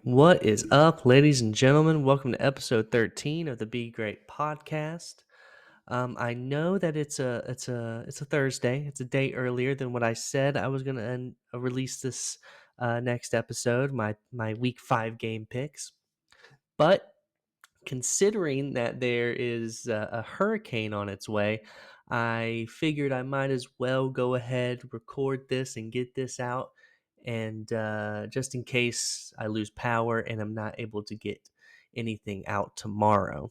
What is up, ladies and gentlemen? Welcome to episode 13 of the Be Great podcast. I know that it's a Thursday. It's a day earlier than what I said I was going to release this next episode, my week 5 game picks. But considering that there is a hurricane on its way, I figured I might as well go ahead, record this, and get this out. And just in case I lose power and I'm not able to get anything out tomorrow.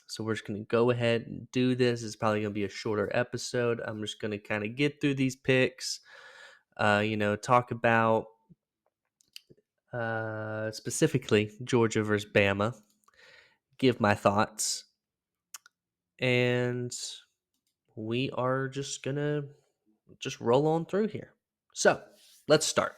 So we're just going to go ahead and do this. It's probably going to be a shorter episode. I'm just going to kind of get through these picks, talk about specifically Georgia versus Bama, give my thoughts, and we are just gonna just roll on through here. So let's start.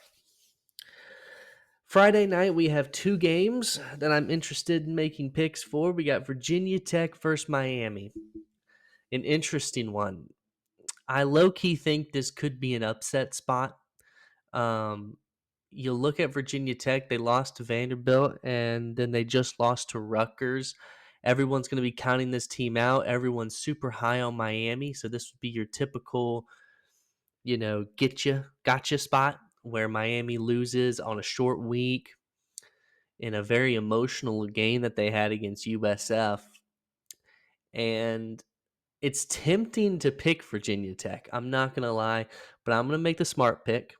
Friday night, we have 2 games that I'm interested in making picks for. We got Virginia Tech versus Miami. An interesting one. I low key think this could be an upset spot. Um, you look at Virginia Tech, they lost to Vanderbilt and then they just lost to Rutgers. Everyone's going to be counting this team out. Everyone's super high on Miami. So this would be your typical, gotcha spot where Miami loses on a short week in a very emotional game that they had against USF. And it's tempting to pick Virginia Tech. I'm not going to lie, but I'm going to make the smart pick.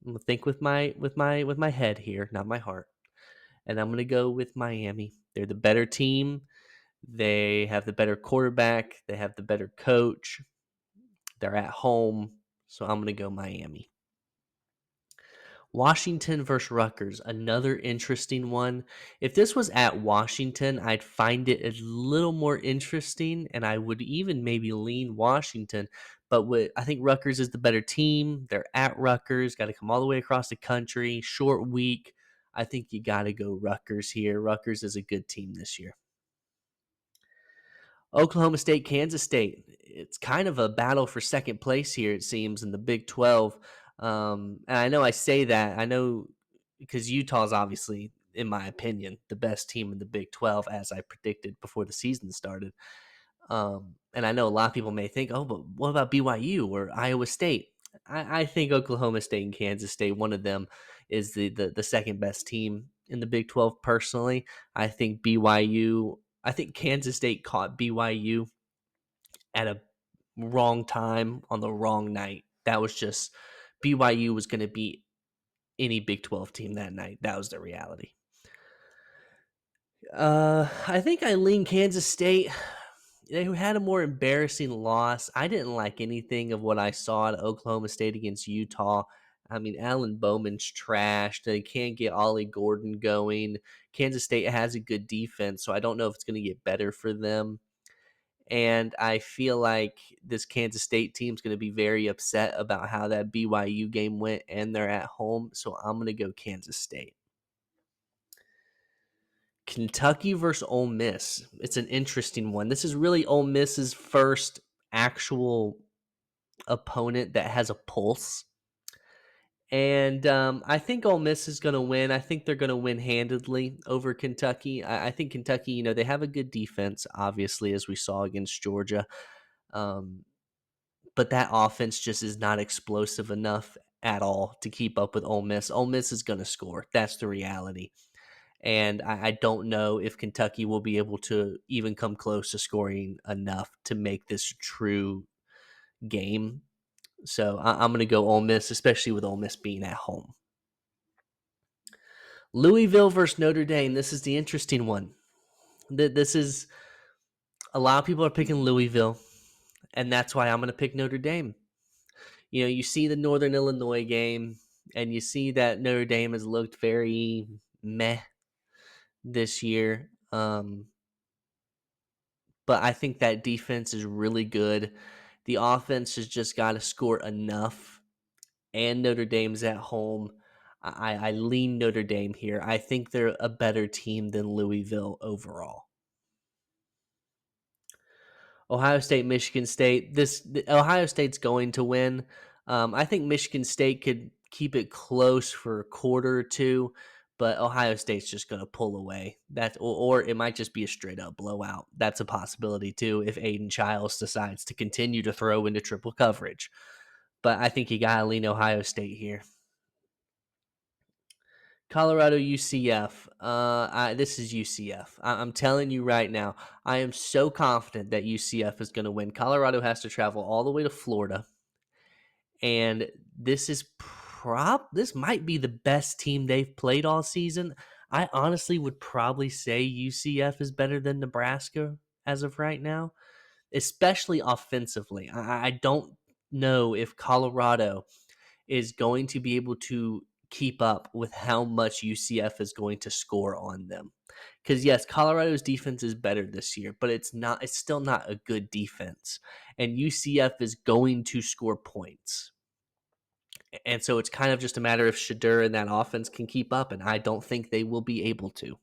I'm going to think with my head here, not my heart. And I'm going to go with Miami. They're the better team. They have the better quarterback. They have the better coach. They're at home. So I'm going to go Miami. Washington versus Rutgers, another interesting one. If this was at Washington, I'd find it a little more interesting, and I would even maybe lean Washington. But I think Rutgers is the better team. They're at Rutgers, got to come all the way across the country, short week. I think you got to go Rutgers here. Rutgers is a good team this year. Oklahoma State, Kansas State. It's kind of a battle for second place here, it seems, in the Big 12. And I know I say that. I know because Utah's obviously, in my opinion, the best team in the Big 12, as I predicted before the season started. And I know a lot of people may think, oh, but what about BYU or Iowa State? I think Oklahoma State and Kansas State, one of them is the second best team in the Big 12 personally. I think Kansas State caught BYU at a wrong time on the wrong night. That was just BYU was going to beat any Big 12 team that night. That was the reality. I think I lean Kansas State. They had a more embarrassing loss. I didn't like anything of what I saw at Oklahoma State against Utah. I mean, Alan Bowman's trashed. They can't get Ollie Gordon going. Kansas State has a good defense, so I don't know if it's going to get better for them. And I feel like this Kansas State team is going to be very upset about how that BYU game went, and they're at home. So I'm going to go Kansas State. Kentucky versus Ole Miss. It's an interesting one. This is really Ole Miss's first actual opponent that has a pulse. And I think Ole Miss is going to win. I think they're going to win handedly over Kentucky. I think Kentucky, they have a good defense, obviously, as we saw against Georgia. But that offense just is not explosive enough at all to keep up with Ole Miss. Ole Miss is going to score. That's the reality. And I don't know if Kentucky will be able to even come close to scoring enough to make this a true game. So I'm going to go Ole Miss, especially with Ole Miss being at home. Louisville versus Notre Dame. This is the interesting one. This is a lot of people are picking Louisville, and that's why I'm going to pick Notre Dame. You see the Northern Illinois game, and you see that Notre Dame has looked very meh this year. But I think that defense is really good. The offense has just got to score enough, and Notre Dame's at home. I lean Notre Dame here. I think they're a better team than Louisville overall. Ohio State, Michigan State. Ohio State's going to win. I think Michigan State could keep it close for a quarter or two, but Ohio State's just going to pull away. Or it might just be a straight up blowout. That's a possibility too if Aiden Childs decides to continue to throw into triple coverage. But I think you got to lean Ohio State here. Colorado UCF. This is UCF. I'm telling you right now, I am so confident that UCF is going to win. Colorado has to travel all the way to Florida, and this might be the best team they've played all season. I honestly would probably say UCF is better than Nebraska as of right now, especially offensively. I don't know if Colorado is going to be able to keep up with how much UCF is going to score on them. Because yes, Colorado's defense is better this year, but it's still not a good defense. And UCF is going to score points. And so it's kind of just a matter if Shadur and that offense can keep up, and I don't think they will be able to.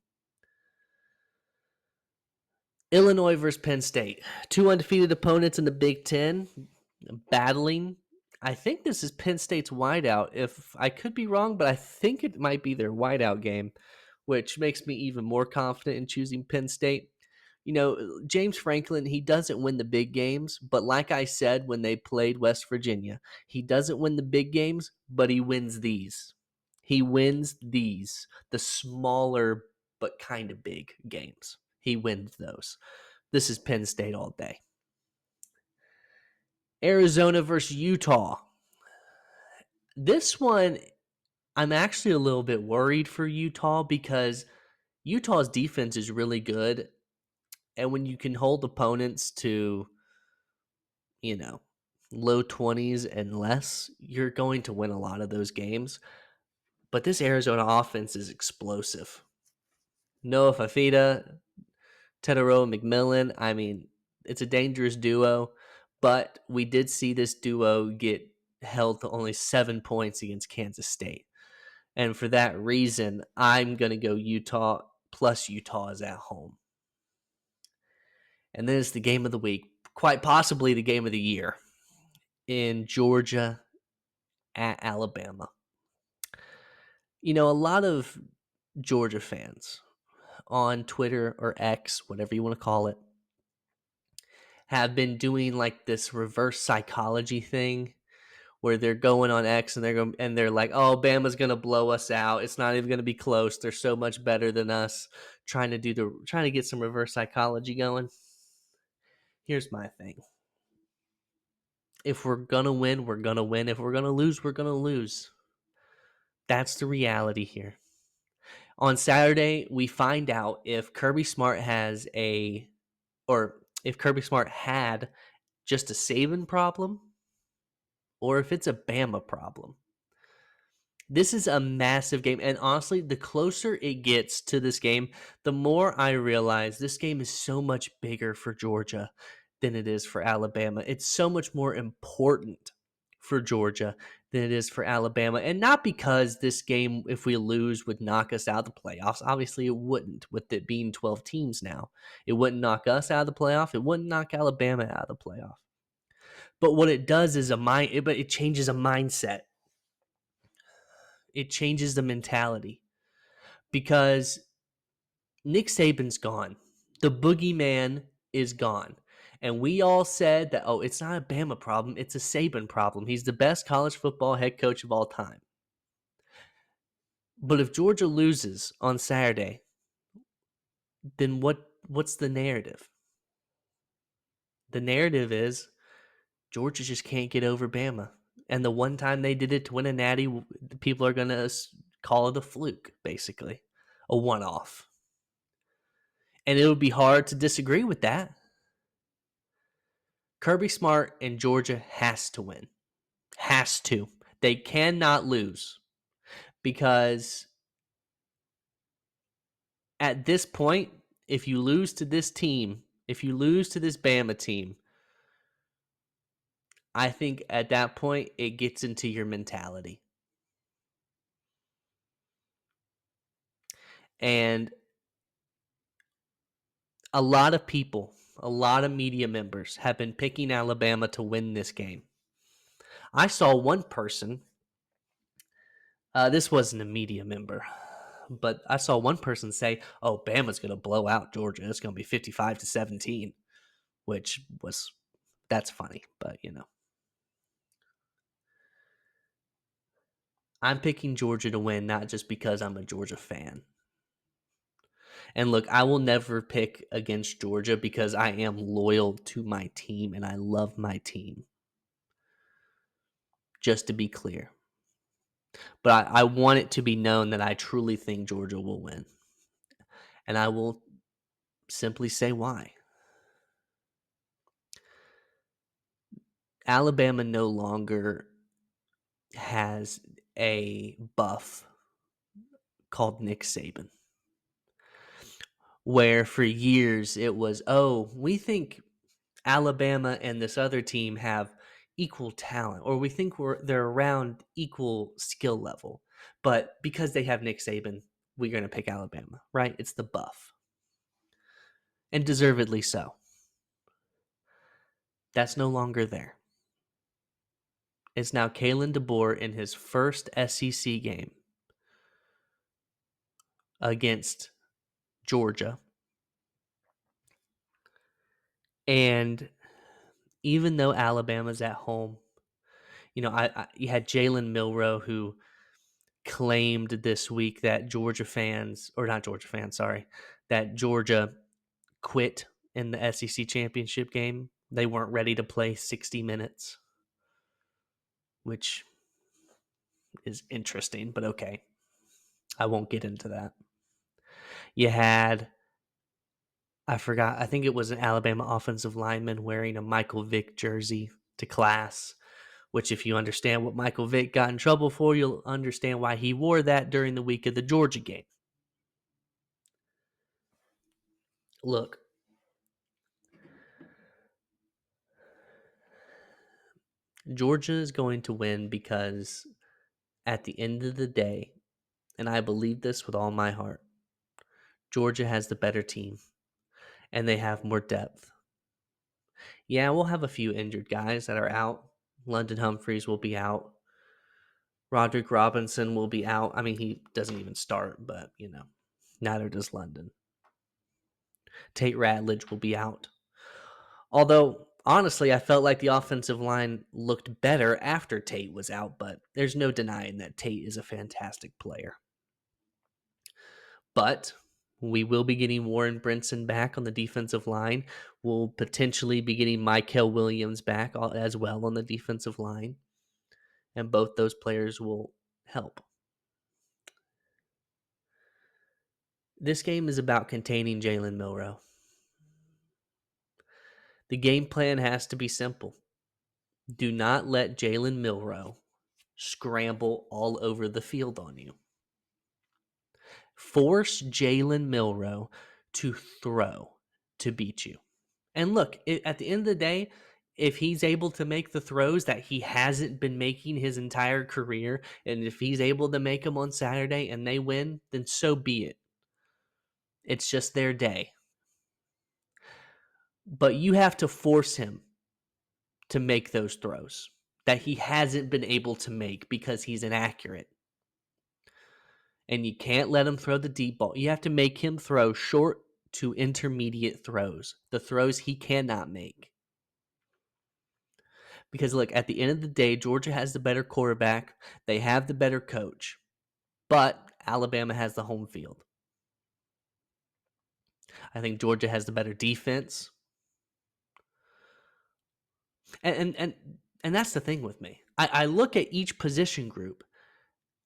Illinois versus Penn State. Two undefeated opponents in the Big Ten battling. I think this is Penn State's whiteout. If I could be wrong, but I think it might be their whiteout game, which makes me even more confident in choosing Penn State. You know, James Franklin, he doesn't win the big games, but like I said when they played West Virginia, he doesn't win the big games, but he wins these. He wins these, the smaller but kind of big games. He wins those. This is Penn State all day. Arizona versus Utah. This one, I'm actually a little bit worried for Utah because Utah's defense is really good. And when you can hold opponents to, low 20s and less, you're going to win a lot of those games. But this Arizona offense is explosive. Noah Fafita, Tedero McMillan, I mean, it's a dangerous duo, but we did see this duo get held to only 7 points against Kansas State. And for that reason, I'm going to go Utah, plus Utah is at home. And then it's the game of the week, quite possibly the game of the year, in Georgia at Alabama. You know, a lot of Georgia fans on Twitter or X, whatever you want to call it, have been doing like this reverse psychology thing where they're going on X and they're like, "Oh, Bama's going to blow us out. It's not even going to be close. They're so much better than us." Trying to get some reverse psychology going. Here's my thing. If we're going to win, we're going to win. If we're going to lose, we're going to lose. That's the reality here. On Saturday, we find out if Kirby Smart if Kirby Smart had just a Saban problem or if it's a Bama problem. This is a massive game, and honestly, the closer it gets to this game, the more I realize this game is so much bigger for Georgia than it is for Alabama. It's so much more important for Georgia than it is for Alabama, and not because this game, if we lose, would knock us out of the playoffs. Obviously, it wouldn't, with it being 12 teams now. It wouldn't knock us out of the playoff. It wouldn't knock Alabama out of the playoff. But what it does is it changes a mindset. It changes the mentality because Nick Saban's gone. The boogeyman is gone. And we all said that, oh, it's not a Bama problem. It's a Saban problem. He's the best college football head coach of all time. But if Georgia loses on Saturday, then what's the narrative? The narrative is Georgia just can't get over Bama. And the one time they did it to win a natty, people are going to call it a fluke, basically, a one-off. And it would be hard to disagree with that. Kirby Smart and Georgia has to win. Has to. They cannot lose because at this point, if you lose to this team, if you lose to this Bama team, I think at that point it gets into your mentality. And a lot of people, a lot of media members have been picking Alabama to win this game. I saw one person, this wasn't a media member, But I saw one person say, "Oh, Bama's going to blow out Georgia. It's going to be 55-17," which was that's funny, but I'm picking Georgia to win not just because I'm a Georgia fan. And look, I will never pick against Georgia because I am loyal to my team and I love my team. Just to be clear. But I want it to be known that I truly think Georgia will win. And I will simply say why. Alabama no longer has a buff called Nick Saban, where for years it was, oh, we think Alabama and this other team have equal talent, or we think they're around equal skill level, but because they have Nick Saban, we're going to pick Alabama, right? It's the buff, and deservedly so. That's no longer there. It's now Kalen DeBoer in his first SEC game against Georgia. And even though Alabama's at home, you had Jalen Milroe who claimed this week that that Georgia quit in the SEC championship game. They weren't ready to play 60 minutes, which is interesting, but okay. I won't get into that. You had, I think it was an Alabama offensive lineman wearing a Michael Vick jersey to class, which if you understand what Michael Vick got in trouble for, you'll understand why he wore that during the week of the Georgia game. Look, Georgia is going to win because at the end of the day, and I believe this with all my heart, Georgia has the better team and they have more depth. Yeah, we'll have a few injured guys that are out. London Humphreys will be out. Roderick Robinson will be out. I mean, he doesn't even start, but, neither does London. Tate Ratledge will be out. Although, honestly, I felt like the offensive line looked better after Tate was out, but there's no denying that Tate is a fantastic player. But we will be getting Warren Brinson back on the defensive line. We'll potentially be getting Mykel Williams back as well on the defensive line. And both those players will help. This game is about containing Jalen Milroe. The game plan has to be simple. Do not let Jalen Milroe scramble all over the field on you. Force Jalen Milroe to throw to beat you. And look, at the end of the day, if he's able to make the throws that he hasn't been making his entire career, and if he's able to make them on Saturday and they win, then so be it. It's just their day. But you have to force him to make those throws that he hasn't been able to make because he's inaccurate. And you can't let him throw the deep ball. You have to make him throw short to intermediate throws, the throws he cannot make. Because, look, at the end of the day, Georgia has the better quarterback. They have the better coach. But Alabama has the home field. I think Georgia has the better defense. And that's the thing with me. I look at each position group,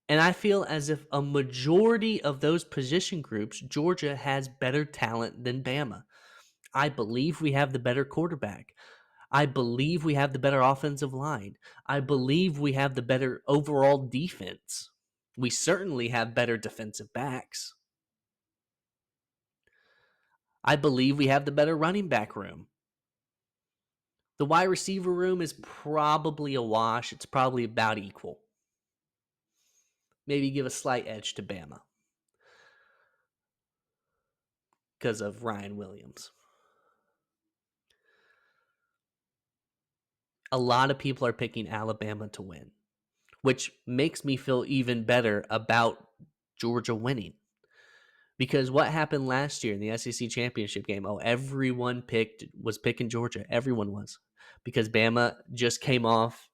and I feel as if a majority of those position groups, Georgia has better talent than Bama. I believe we have the better quarterback. I believe we have the better offensive line. I believe we have the better overall defense. We certainly have better defensive backs. I believe we have the better running back room. The wide receiver room is probably a wash. It's probably about equal. Maybe give a slight edge to Bama because of Ryan Williams. A lot of people are picking Alabama to win, which makes me feel even better about Georgia winning. Because what happened last year in the SEC championship game? Oh, everyone was picking Georgia. Everyone was, because Bama just came off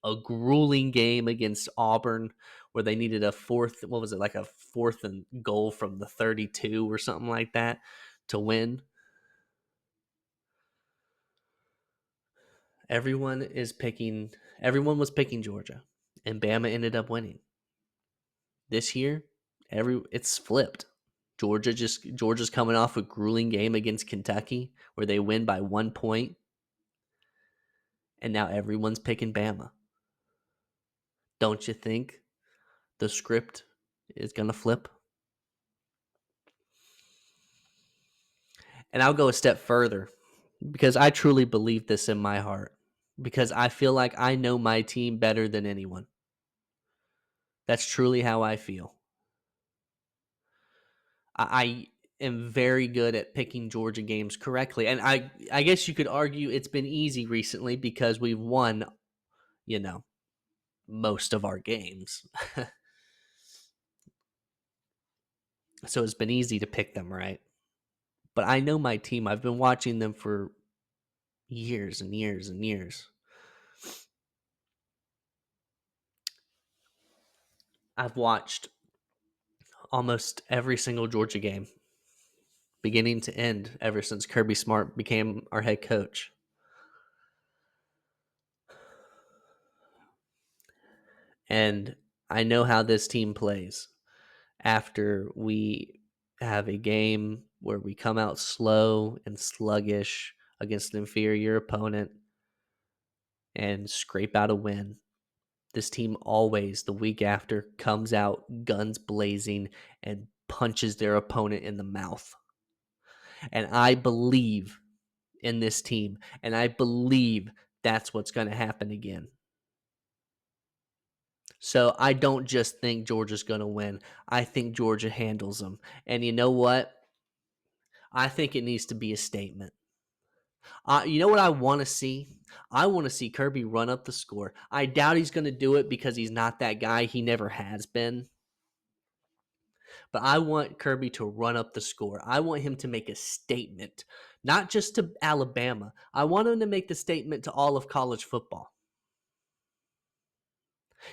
a grueling game against Auburn where they needed a fourth. What was it, like a fourth and goal from the 32 or something like that to win? Everyone was picking Georgia, and Bama ended up winning. This year, it's flipped. Georgia's coming off a grueling game against Kentucky where they win by 1 point, and now everyone's picking Bama. Don't you think the script is going to flip? And I'll go a step further, because I truly believe this in my heart, because I feel like I know my team better than anyone. That's truly how I feel. I am very good at picking Georgia games correctly. And I guess you could argue it's been easy recently because we've won, you know, most of our games. So it's been easy to pick them, right? But I know my team. I've been watching them for years and years and years. I've watched almost every single Georgia game, beginning to end, ever since Kirby Smart became our head coach. And I know how this team plays. After we have a game where we come out slow and sluggish against an inferior opponent and scrape out a win, this team always, the week after, comes out guns blazing and punches their opponent in the mouth. And I believe in this team, and I believe that's what's going to happen again. So I don't just think Georgia's going to win. I think Georgia handles them. And you know what? I think it needs to be a statement. You know what I want to see? I want to see Kirby run up the score. I doubt he's going to do it because he's not that guy. He never has been. But I want Kirby to run up the score. I want him to make a statement, not just to Alabama. I want him to make the statement to all of college football.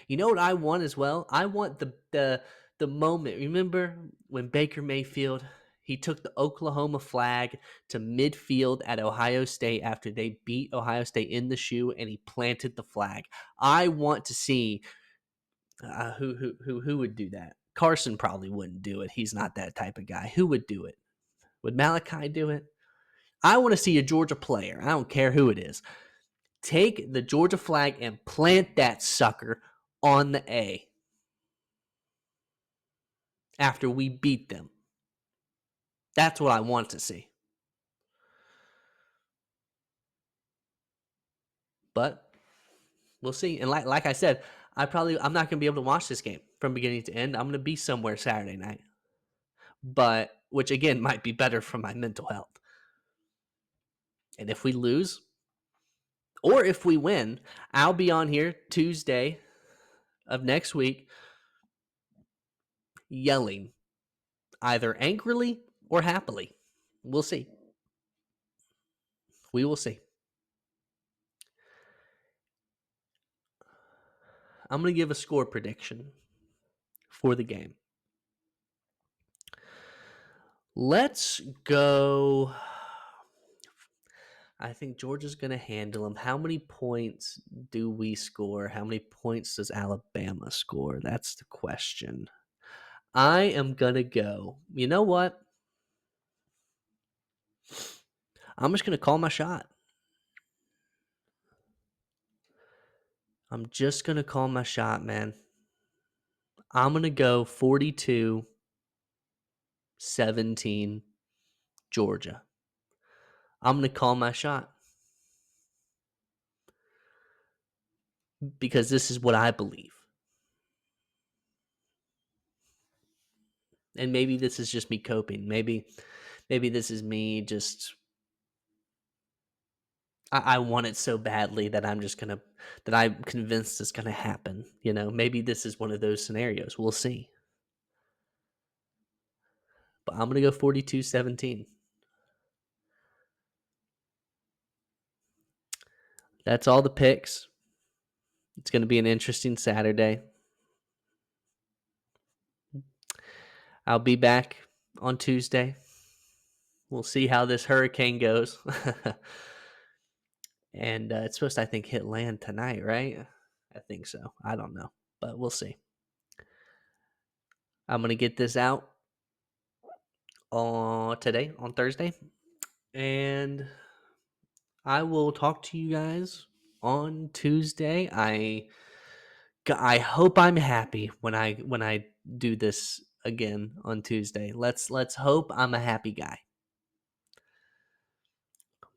You know what I want as well? I want the moment. Remember when Baker Mayfield, he took the Oklahoma flag to midfield at Ohio State after they beat Ohio State in the shoe, and he planted the flag. I want to see who would do that. Carson probably wouldn't do it. He's not that type of guy. Who would do it? Would Malachi do it? I want to see a Georgia player. I don't care who it is. Take the Georgia flag and plant that sucker on the A after we beat them. That's what I want to see. But we'll see. And like I said, I'm not going to be able to watch this game from beginning to end. I'm going to be somewhere Saturday night. But which again might be better for my mental health. And if we lose or if we win, I'll be on here Tuesday of next week yelling either angrily or happily. We'll see. We will see. I'm going to give a score prediction for the game. Let's go. I think Georgia's going to handle them. How many points do we score? How many points does Alabama score? That's the question. I am going to go. You know what? I'm just going to call my shot. I'm just going to call my shot, man. I'm going to go 42-17 Georgia. I'm going to call my shot. Because this is what I believe. And maybe this is just me coping. Maybe this is me just I want it so badly that that I'm convinced it's gonna happen. Maybe this is one of those scenarios. We'll see. but I'm going to go 42-17. That's all the picks. It's going to be an interesting Saturday. I'll be back on Tuesday. We'll see how this hurricane goes. And it's supposed to, I think, hit land tonight, right? I think so. I don't know, but we'll see. I'm going to get this out today, on Thursday. And I will talk to you guys on Tuesday. I hope I'm happy when I do this again on Tuesday. Let's hope I'm a happy guy.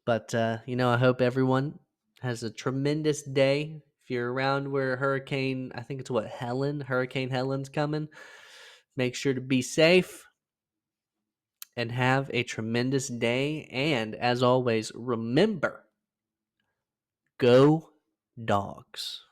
But I hope everyone has a tremendous day. If you're around where I think it's Hurricane Helen's coming, make sure to be safe and have a tremendous day. And as always, remember, go Dogs.